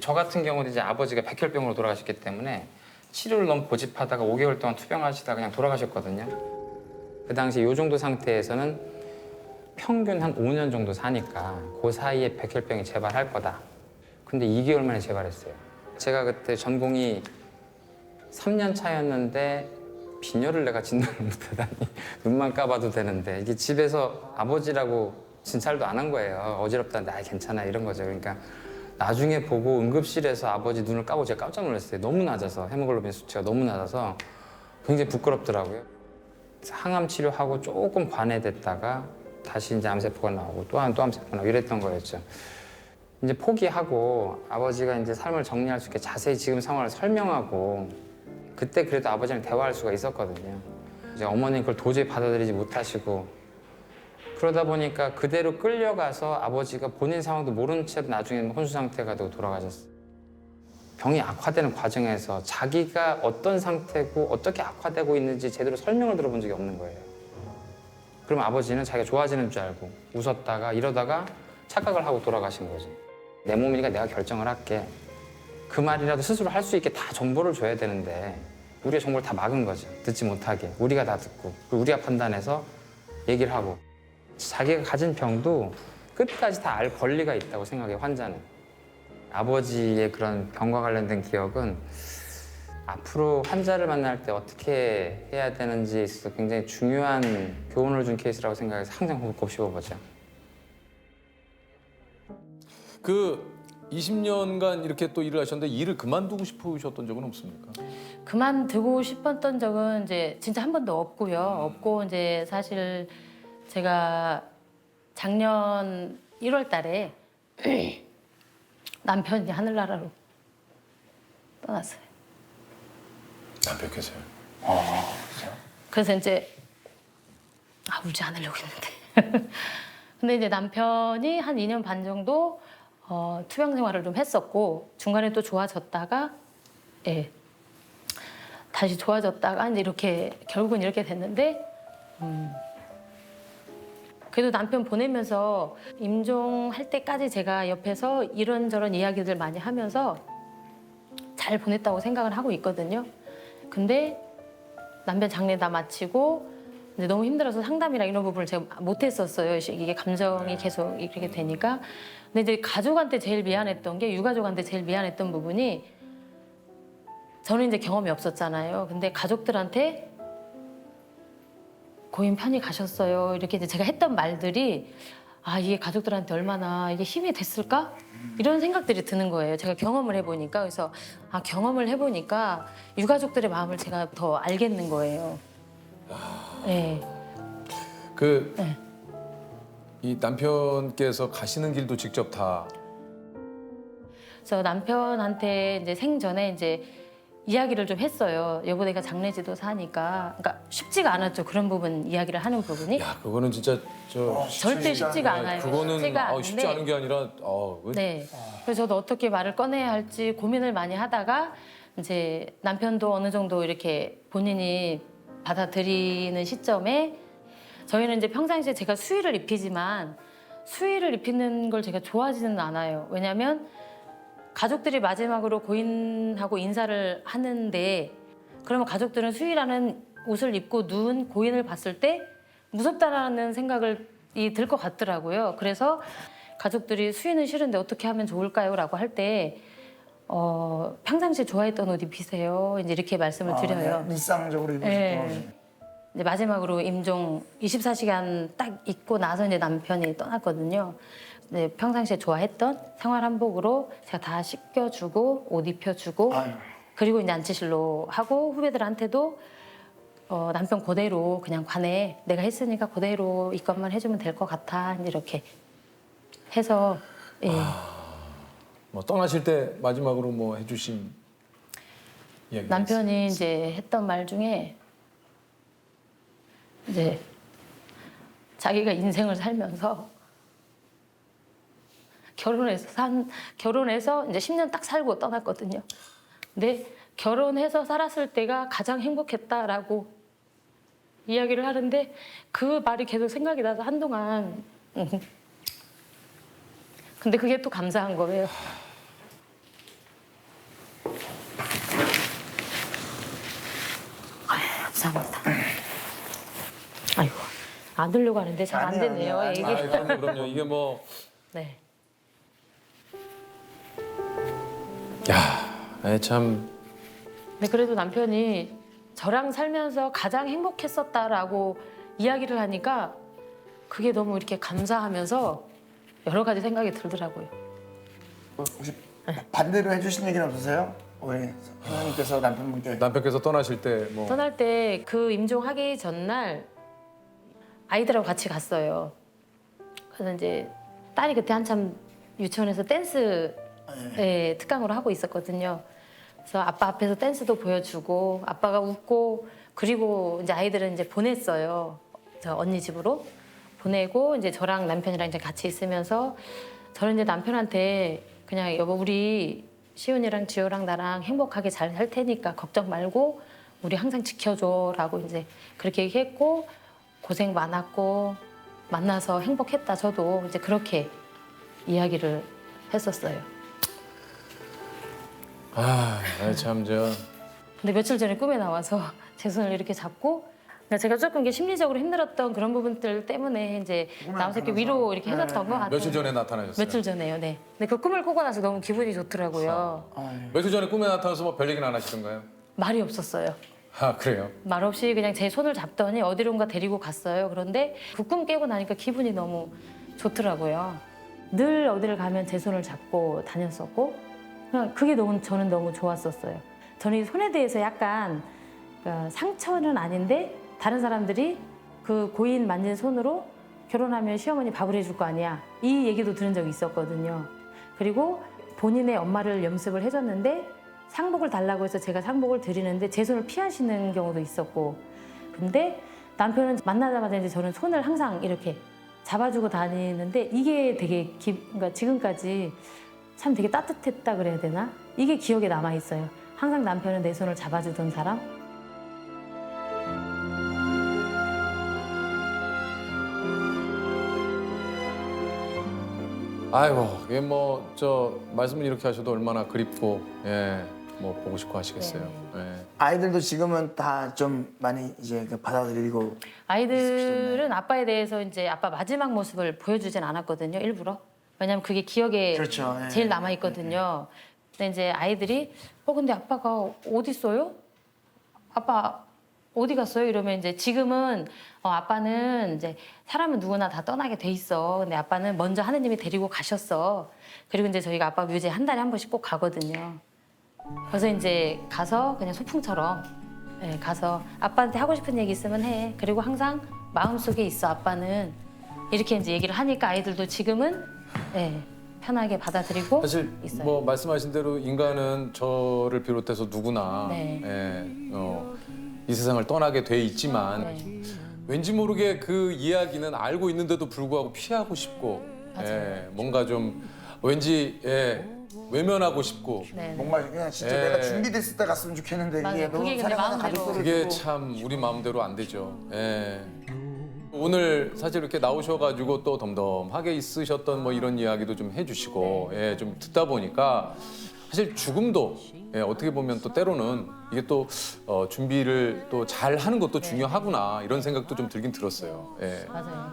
저 같은 경우도 이제 아버지가 백혈병으로 돌아가셨기 때문에 치료를 너무 고집하다가 5개월 동안 투병하시다가 그냥 돌아가셨거든요. 그 당시 이 정도 상태에서는 평균 한 5년 정도 사니까 그 사이에 백혈병이 재발할 거다. 근데 2개월 만에 재발했어요. 제가 그때 전공이 3년 차였는데 빈혈을 내가 진단을 못하다니 눈만 까봐도 되는데 이게 집에서 아버지라고 진찰도 안 한 거예요. 어지럽다는데 아 괜찮아 이런 거죠. 그러니까 나중에 보고 응급실에서 아버지 눈을 까고 제가 깜짝 놀랐어요. 너무 낮아서 헤모글로빈 수치가 너무 낮아서 굉장히 부끄럽더라고요. 항암 치료하고 조금 관해됐다가 다시 이제 암세포가 나오고 또 암세포가 나오고 이랬던 거였죠. 이제 포기하고 아버지가 이제 삶을 정리할 수 있게 자세히 지금 상황을 설명하고 그때 그래도 아버지랑 대화할 수가 있었거든요. 이제 어머니는 그걸 도저히 받아들이지 못하시고 그러다 보니까 그대로 끌려가서 아버지가 본인 상황도 모른 채로 나중에 혼수 상태가 되고 돌아가셨어요. 병이 악화되는 과정에서 자기가 어떤 상태고 어떻게 악화되고 있는지 제대로 설명을 들어본 적이 없는 거예요. 그럼 아버지는 자기가 좋아지는 줄 알고 웃었다가 이러다가 착각을 하고 돌아가신 거죠. 내 몸이니까 내가 결정을 할게. 그 말이라도 스스로 할 수 있게 다 정보를 줘야 되는데 우리가 정보를 다 막은 거죠. 듣지 못하게. 우리가 다 듣고 그리고 우리가 판단해서 얘기를 하고 자기가 가진 병도 끝까지 다 알 권리가 있다고 생각해요, 환자는. 아버지의 그런 병과 관련된 기억은 앞으로 환자를 만날 때 어떻게 해야 되는지에 있어서 굉장히 중요한 교훈을 준 케이스라고 생각해서 항상 곱씹어보죠. 그 20년간 이렇게 또 일을 하셨는데 일을 그만두고 싶으셨던 적은 없습니까? 그만두고 싶었던 적은 이제 진짜 한 번도 없고요. 없고 이제 사실 제가 작년 1월 달에 남편이 하늘나라로 떠났어요. 남편께서요? 그래서 이제 울지 않으려고 했는데 근데 이제 남편이 한 2년 반 정도 투병 생활을 좀 했었고 중간에 또 좋아졌다가 다시 좋아졌다가 이제 이렇게 결국은 이렇게 됐는데 그래도 남편 보내면서 임종할 때까지 제가 옆에서 이런저런 이야기들 많이 하면서 잘 보냈다고 생각을 하고 있거든요. 근데 남편 장례 다 마치고 이제 너무 힘들어서 상담이랑 이런 부분을 제가 못했었어요. 이게 감정이 계속 이렇게 되니까. 근데 이제 가족한테 제일 미안했던 게 유가족한테 제일 미안했던 부분이 저는 이제 경험이 없었잖아요. 근데 가족들한테 고인 편히 가셨어요. 이렇게 이제 제가 했던 말들이 이게 가족들한테 얼마나 이게 힘이 됐을까? 이런 생각들이 드는 거예요. 제가 경험을 해보니까. 그래서 경험을 해보니까 유가족들의 마음을 제가 더 알겠는 거예요. 네. 이 남편께서 가시는 길도 직접 다. 그래서 남편한테 이제 생전에 이제 이야기를 좀 했어요. 여보 내가 장례지도 사니까. 그러니까 쉽지가 않았죠. 그런 부분 이야기를 하는 부분이. 야, 그거는 진짜 절대 쉽지가 않아요. 그거는 쉽지가 쉽지 않은 게 아니라 네. 그래서 저도 어떻게 말을 꺼내야 할지 고민을 많이 하다가 이제 남편도 어느 정도 이렇게 본인이 받아들이는 시점에 저희는 이제 평상시에 제가 수의를 입히지만 수의를 입히는 걸 제가 좋아하지는 않아요. 왜냐하면 가족들이 마지막으로 고인하고 인사를 하는데 그러면 가족들은 수의라는 옷을 입고 누운 고인을 봤을 때 무섭다라는 생각이 들 것 같더라고요. 그래서 가족들이 수의는 싫은데 어떻게 하면 좋을까요? 라고 할 때 평상시에 좋아했던 옷 입히세요. 이제 이렇게 말씀을 드려요. 네. 일상적으로 입으셨던. 네. 이제 마지막으로 임종 24시간 딱 있고 나서 이제 남편이 떠났거든요. 네, 평상시에 좋아했던 생활 한복으로 제가 다 씻겨주고 옷 입혀주고 그리고 이제 안치실로 하고 후배들한테도 남편 그대로 그냥 관에 내가 했으니까 그대로 이것만 해주면 될 것 같아 이렇게 해서 뭐 떠나실 때 마지막으로 뭐 해주신 이야기. 남편이 이제 했던 말 중에 이제 자기가 인생을 살면서 결혼해서 이제 10년 딱 살고 떠났거든요. 근데 결혼해서 살았을 때가 가장 행복했다라고 이야기를 하는데 그 말이 계속 생각이 나서 한동안 근데 그게 또 감사한 거예요. 감사합니다. 아이고 안 들려고 하는데 잘 안 아니요, 되네요. 아니요, 이게. 아니요. 그럼요. 이게 뭐 네. 야, 참 네, 그래도 남편이 저랑 살면서 가장 행복했었다라고 이야기를 하니까 그게 너무 이렇게 감사하면서 여러 가지 생각이 들더라고요. 혹시 반대로 해주신 얘기는 없으세요? 우리 선생님께서 남편분께 남편께서 떠나실 때 뭐 떠날 때 그 임종하기 전날 아이들하고 같이 갔어요. 그래서 이제 딸이 그때 한참 유치원에서 댄스 특강으로 하고 있었거든요. 그래서 아빠 앞에서 댄스도 보여주고 아빠가 웃고 그리고 이제 아이들은 이제 보냈어요. 저 언니 집으로 보내고 이제 저랑 남편이랑 이제 같이 있으면서 저는 이제 남편한테 그냥 여보 우리 시훈이랑 지효랑 나랑 행복하게 잘 살 테니까 걱정 말고 우리 항상 지켜줘라고 이제 그렇게 얘기했고 고생 많았고 만나서 행복했다 저도 이제 그렇게 이야기를 했었어요. 참 저 근데 며칠 전에 꿈에 나와서 제 손을 이렇게 잡고 그러니까 제가 조금 이게 심리적으로 힘들었던 그런 부분들 때문에 이제 나와서 이렇게 위로 이렇게 해줬던 거 같아요. 며칠 전에 나타나셨어요. 며칠 전에요, 네. 근데 그 꿈을 꾸고 나서 너무 기분이 좋더라고요. 며칠 전에 꿈에 나타나서 뭐 별 얘기는 안 하시던가요? 말이 없었어요. 아, 그래요. 말 없이 그냥 제 손을 잡더니 어디론가 데리고 갔어요. 그런데 그 꿈 깨고 나니까 기분이 너무 좋더라고요. 늘 어디를 가면 제 손을 잡고 다녔었고 그냥 그게 저는 너무 좋았었어요. 저는 이 손에 대해서 약간 상처는 아닌데 다른 사람들이 그 고인 만진 손으로 결혼하면 시어머니 밥을 해줄 거 아니야. 이 얘기도 들은 적이 있었거든요. 그리고 본인의 엄마를 염습을 해줬는데 상복을 달라고 해서 제가 상복을 드리는데 제 손을 피하시는 경우도 있었고 근데 남편은 만나자마자 이제 저는 손을 항상 이렇게 잡아주고 다니는데 이게 되게 그러니까 지금까지 참 되게 따뜻했다 그래야 되나? 이게 기억에 남아 있어요. 항상 남편은 내 손을 잡아주던 사람. 아이고, 이게 뭐 저 말씀을 이렇게 하셔도 얼마나 그립고 뭐 보고 싶고 하시겠어요. 예. 아이들도 지금은 다 좀 많이 이제 그 받아들이고 아이들은 아빠에 대해서 이제 아빠 마지막 모습을 보여주진 않았거든요. 일부러. 왜냐면 그게 기억에 그렇죠. 예. 제일 남아 있거든요. 근데 이제 아이들이 근데 아빠가 어디 있어요? 아빠 어디 갔어요? 이러면 이제 지금은 아빠는 이제 사람은 누구나 다 떠나게 돼 있어. 근데 아빠는 먼저 하느님이 데리고 가셨어. 그리고 이제 저희가 아빠 묘지에 한 달에 한 번씩 꼭 가거든요. 그래서 이제 가서 그냥 소풍처럼 가서 아빠한테 하고 싶은 얘기 있으면 해. 그리고 항상 마음속에 있어 아빠는. 이렇게 이제 얘기를 하니까 아이들도 지금은 편하게 받아들이고 사실 있어요. 뭐 말씀하신 대로 인간은 저를 비롯해서 누구나 네. 이 세상을 떠나게 돼 있지만 네. 왠지 모르게 그 이야기는 알고 있는데도 불구하고 피하고 싶고 맞아요. 뭔가 좀 왠지 외면하고 싶고 네. 뭔가 그냥 진짜 예. 내가 준비됐을 때 갔으면 좋겠는데 맞아요. 이게 너무 그게 근데 사랑하는 마음대로. 가족들을 그게 두고 참 우리 마음대로 안 되죠. 오늘 사실 이렇게 나오셔가지고 또 덤덤하게 있으셨던 뭐 이런 이야기도 좀 해주시고 좀 듣다 보니까 사실 죽음도 어떻게 보면 또 때로는 이게 또 준비를 또 잘 하는 것도 중요하구나 이런 생각도 좀 들긴 들었어요. 맞아요.